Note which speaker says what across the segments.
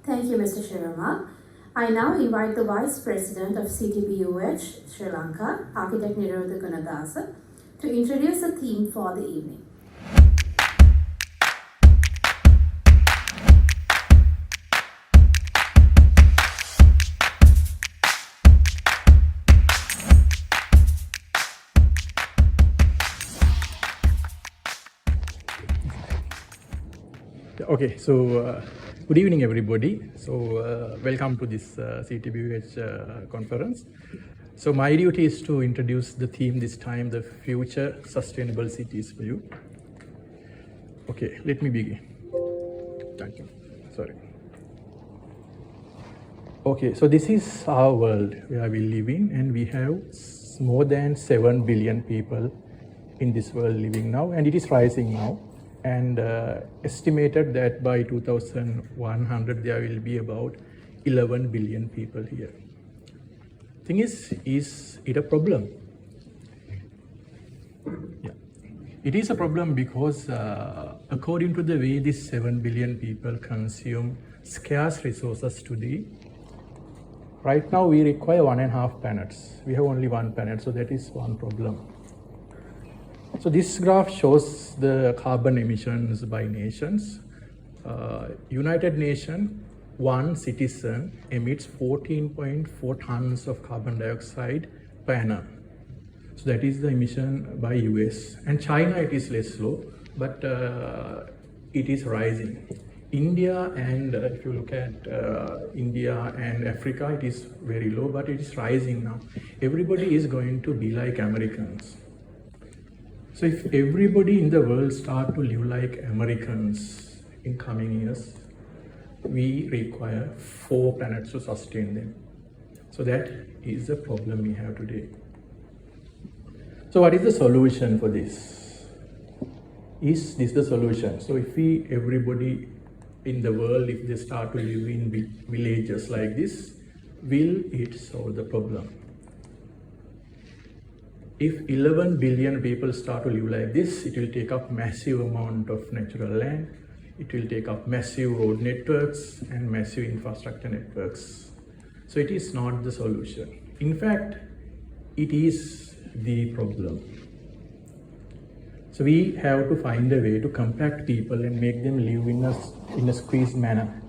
Speaker 1: Thank you, Mr. Sharma. I now invite the Vice President of CTBUH, Sri Lanka, Architect Nirodha Gunadasa, to introduce the theme for the evening.
Speaker 2: Okay, so good evening, everybody. So welcome to this CTBUH conference. So my duty is to introduce the theme this time, the future sustainable cities for you. Okay, let me begin. Thank you. Sorry. Okay, so this is our world where we live in, and we have more than 7 billion people in this world living now, and it is rising now. And estimated that by 2100 there will be about 11 billion people here. Thing is it a problem? Yeah, it is a problem because according to the way these 7 billion people consume scarce resources today, right now we require 1.5 planets. We have only one planet, so that is one problem. So this graph shows the carbon emissions by nations. United Nations, one citizen emits 14.4 tons of carbon dioxide per annum. So that is the emission by US. And China, it is less low, but it is rising. India, and if you look at India and Africa, it is very low, but it is rising now. Everybody is going to be like Americans. So if everybody in the world start to live like Americans in coming years, we require 4 planets to sustain them. So that is the problem we have today. So what is the solution for this? Is this the solution? So if everybody in the world, if they start to live in villages like this, will it solve the problem? If 11 billion people start to live like this, it will take up massive amount of natural land. It will take up massive road networks and massive infrastructure networks. So it is not the solution. In fact, it is the problem. So we have to find a way to compact people and make them live in a squeezed manner.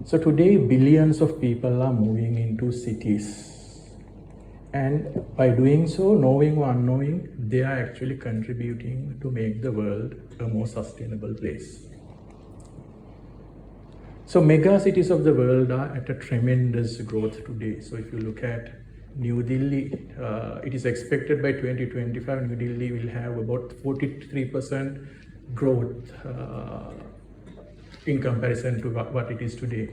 Speaker 2: So today, billions of people are moving into cities. And by doing so, knowing or unknowing, they are actually contributing to make the world a more sustainable place. So mega cities of the world are at a tremendous growth today. So if you look at New Delhi, it is expected by 2025, New Delhi will have about 43% growth in comparison to what it is today.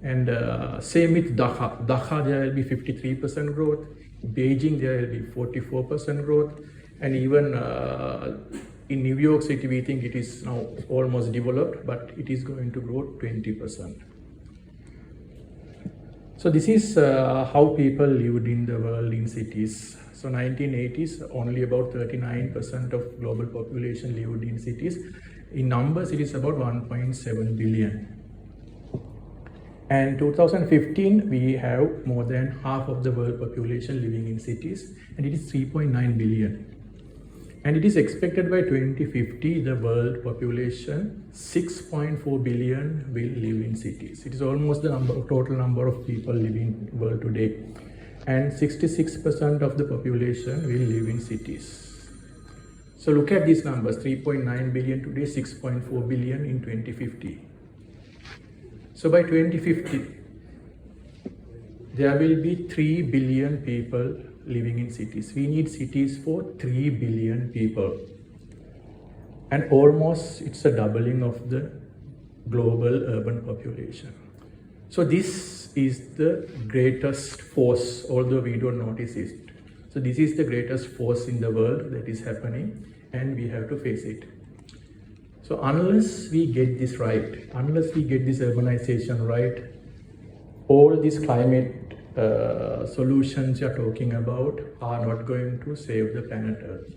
Speaker 2: And same with Dhaka. Dhaka, there will be 53% growth. Beijing, there will be 44% growth. And even in New York City, we think it is now almost developed, but it is going to grow 20%. So this is how people lived in the world in cities. So 1980s, only about 39% of global population lived in cities. In numbers, it is about 1.7 billion. And 2015, we have more than half of the world population living in cities, and it is 3.9 billion. And it is expected by 2050, the world population, 6.4 billion will live in cities. It is almost the total number of people living in the world today. And 66% of the population will live in cities. So look at these numbers, 3.9 billion today, 6.4 billion in 2050. So by 2050, there will be 3 billion people living in cities. We need cities for 3 billion people. And almost it's a doubling of the global urban population. So this is the greatest force, although we don't notice it. So this is the greatest force in the world that is happening, and we have to face it. So unless we get this right, unless we get this urbanization right, all these climate solutions you're talking about are not going to save the planet Earth.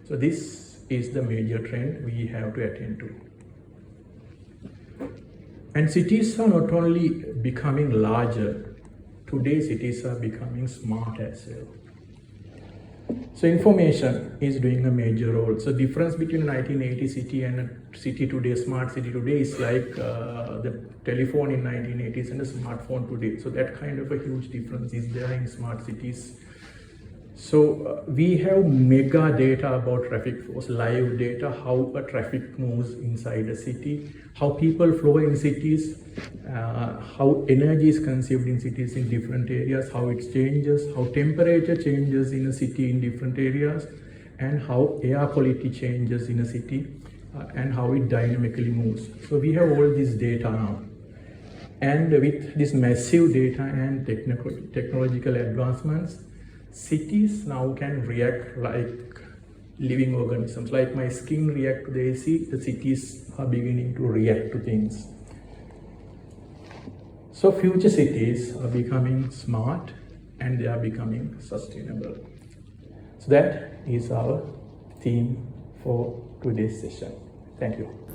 Speaker 2: So this is the major trend we have to attend to. And cities are not only becoming larger, today cities are becoming smart as well. So information is doing a major role. So difference between 1980 city and a city today, smart city today, is like the telephone in 1980s and a smartphone today. So that kind of a huge difference is there in smart cities. So we have mega data about traffic flows, live data, how a traffic moves inside a city, how people flow in cities, how energy is consumed in cities in different areas, how it changes, how temperature changes in a city in different areas, and how air quality changes in a city, and how it dynamically moves. So we have all this data now. And with this massive data and technological advancements, cities now can react like living organisms. Like my skin react to the AC, the cities are beginning to react to things. So future cities are becoming smart and they are becoming sustainable. So that is our theme for today's session. Thank you.